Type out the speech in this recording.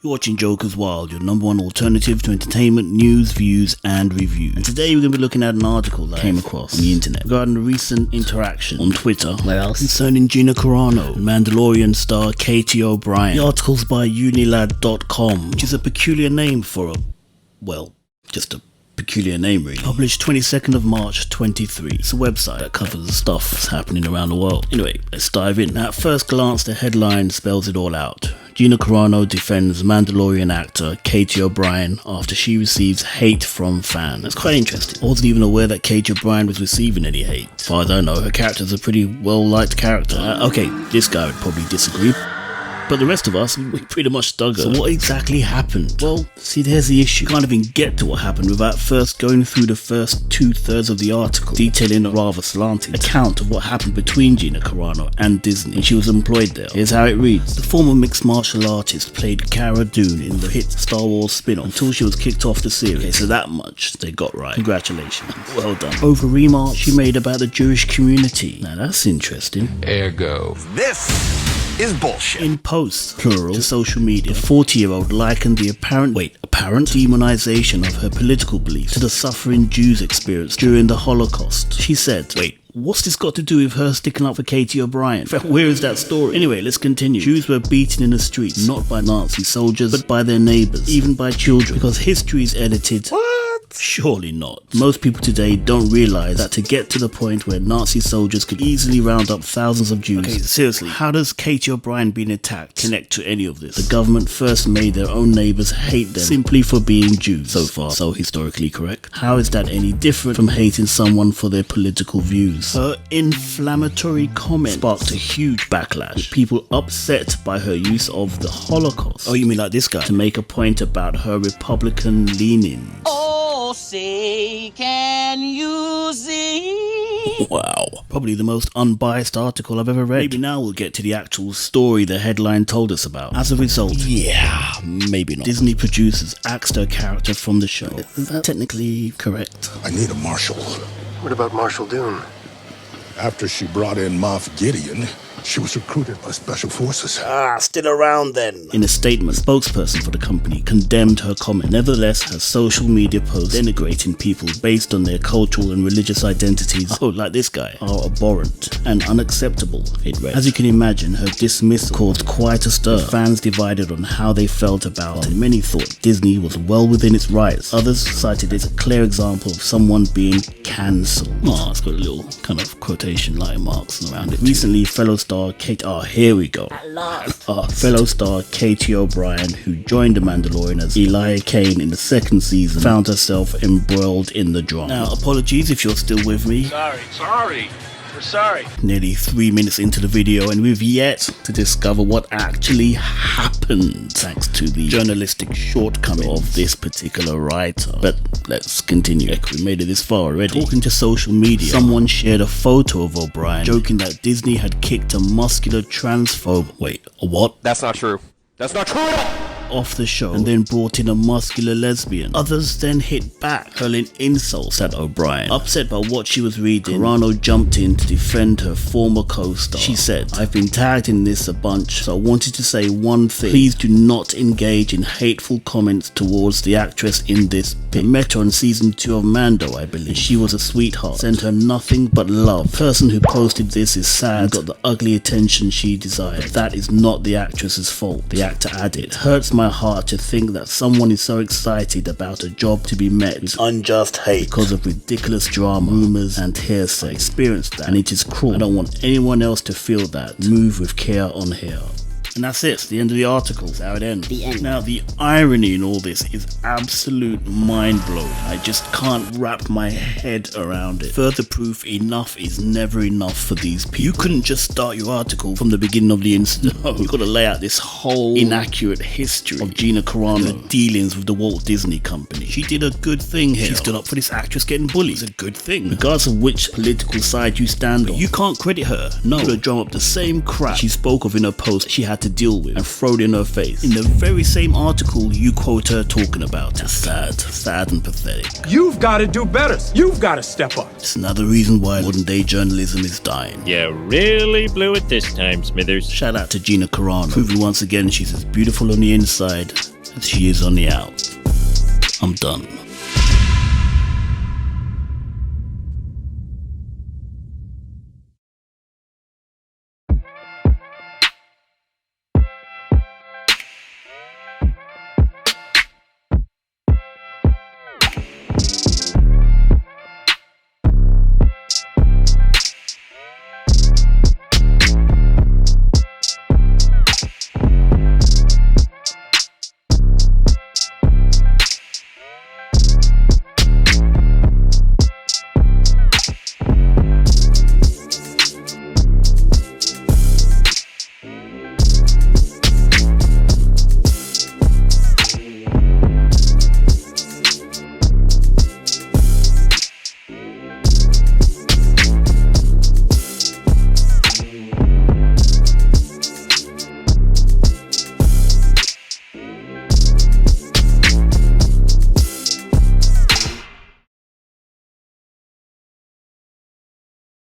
You're watching Joker's Wild, your number one alternative to entertainment, news, views, and reviews. And today we're going to be looking at an article that I came across on the internet regarding a recent interaction on Twitter concerning Gina Carano and Mandalorian star Katy O'Brian. The article's by unilad.com, which is a peculiar name for just a peculiar name really. Published 22nd of March 23. It's a website that covers the stuff that's happening around the world. Anyway, let's dive in. Now, at first glance, the headline spells it all out. Gina Carano defends Mandalorian actor Katy O'Brian after she receives hate from fans. That's quite interesting. I wasn't even aware that Katy O'Brian was receiving any hate. As far as I know, her character's a pretty well-liked character. Okay, this guy would probably disagree. But the rest of us, we pretty much dug her. So what exactly happened? Well, see, there's the issue. You can't even get to what happened without first going through the first 2/3 of the article, detailing a rather slanted account of what happened between Gina Carano and Disney when she was employed there. Here's how it reads. The former mixed martial artist played Cara Dune in the hit Star Wars spin-off until she was kicked off the series. Okay, so that much they got right. Congratulations. Well done. Over remarks she made about the Jewish community. Now that's interesting. Ergo. This is bullshit. In posts, plural, to social media, the 40-year-old likened the apparent demonization of her political beliefs to the suffering Jews experienced during the Holocaust. She said, what's this got to do with her sticking up for Katy O'Brian? Where is that story? Anyway, let's continue. Jews were beaten in the streets, not by Nazi soldiers, but by their neighbours, even by children, because history is edited. What? Surely not. Most people today don't realise that to get to the point where Nazi soldiers could easily round up thousands of Jews. Okay, seriously, how does Katy O'Brian being attacked connect to any of this? The government first made their own neighbours hate them simply for being Jews. So far, so historically correct. How is that any different from hating someone for their political views? Her inflammatory comment sparked a huge backlash, with people upset by her use of the Holocaust. Oh, you mean like this guy? To make a point about her Republican leanings. Oh, say, can you see? Wow. Probably the most unbiased article I've ever read. Maybe now we'll get to the actual story the headline told us about. As a result, maybe not. Disney producers axed her character from the show. Is that technically correct? I need a marshal. What about Marshal Dune? After she brought in Moff Gideon, she was recruited by Special Forces. Still around then. In a statement, a spokesperson for the company condemned her comment. Nevertheless, her social media posts denigrating people based on their cultural and religious identities, like this guy, are abhorrent and unacceptable, it read. As you can imagine, her dismissal caused quite a stir. Fans divided on how they felt about it. Many thought Disney was well within its rights. Others cited it as a clear example of someone being cancelled. It's got a little kind of quotation line marks around it. Recently, fellow star Katy O'Brian, who joined The Mandalorian as Elia Kane in the second season, found herself embroiled in the drama. Now, apologies if you're still with me. Sorry. We're sorry. Nearly 3 minutes into the video, and we've yet to discover what actually happened, thanks to the journalistic shortcoming of this particular writer. But let's continue. Heck, we made it this far already. Talking to social media, someone shared a photo of O'Brian, joking that Disney had kicked a muscular transphobe. A what? That's not true. That's not true at all. Off the show, and then brought in a muscular lesbian. Others then hit back, hurling insults at O'Brian. Upset by what she was reading, Carano jumped in to defend her former co-star. She said, "I've been tagged in this a bunch, so I wanted to say one thing. Please do not engage in hateful comments towards the actress in this pic. I met her on season 2 of Mando, I believe. She was a sweetheart. Sent her nothing but love. The person who posted this is sad and got the ugly attention she desired. But that is not the actress's fault." The actor added, "It hurts my heart to think that someone is so excited about a job to be met with unjust hate because of ridiculous drama, rumors, and hearsay. I experienced that, and it is cruel. I don't want anyone else to feel that. Move with care on here." And that's it. It's the end of the article. That's how it ends. The end. Now, the irony in all this is absolute mind-blowing. I just can't wrap my head around it. Further proof, enough is never enough for these people. You couldn't just start your article from the beginning of the incident. No, you've got to lay out this whole inaccurate history of Gina Carano's dealings with the Walt Disney Company. She did a good thing here. She stood up for this actress getting bullied. It's a good thing, regardless of which political side you stand on. You can't credit her. No, you drum up the same crap she spoke of in her post she had to deal with and throw it in her face in the very same article you quote her talking about. That's sad and pathetic. You've got to do better. You've got to step up. It's another reason why modern day journalism is dying. You really blew it this time, Smithers. Shout out to Gina Carano, proving once again she's as beautiful on the inside as she is on the out. I'm done.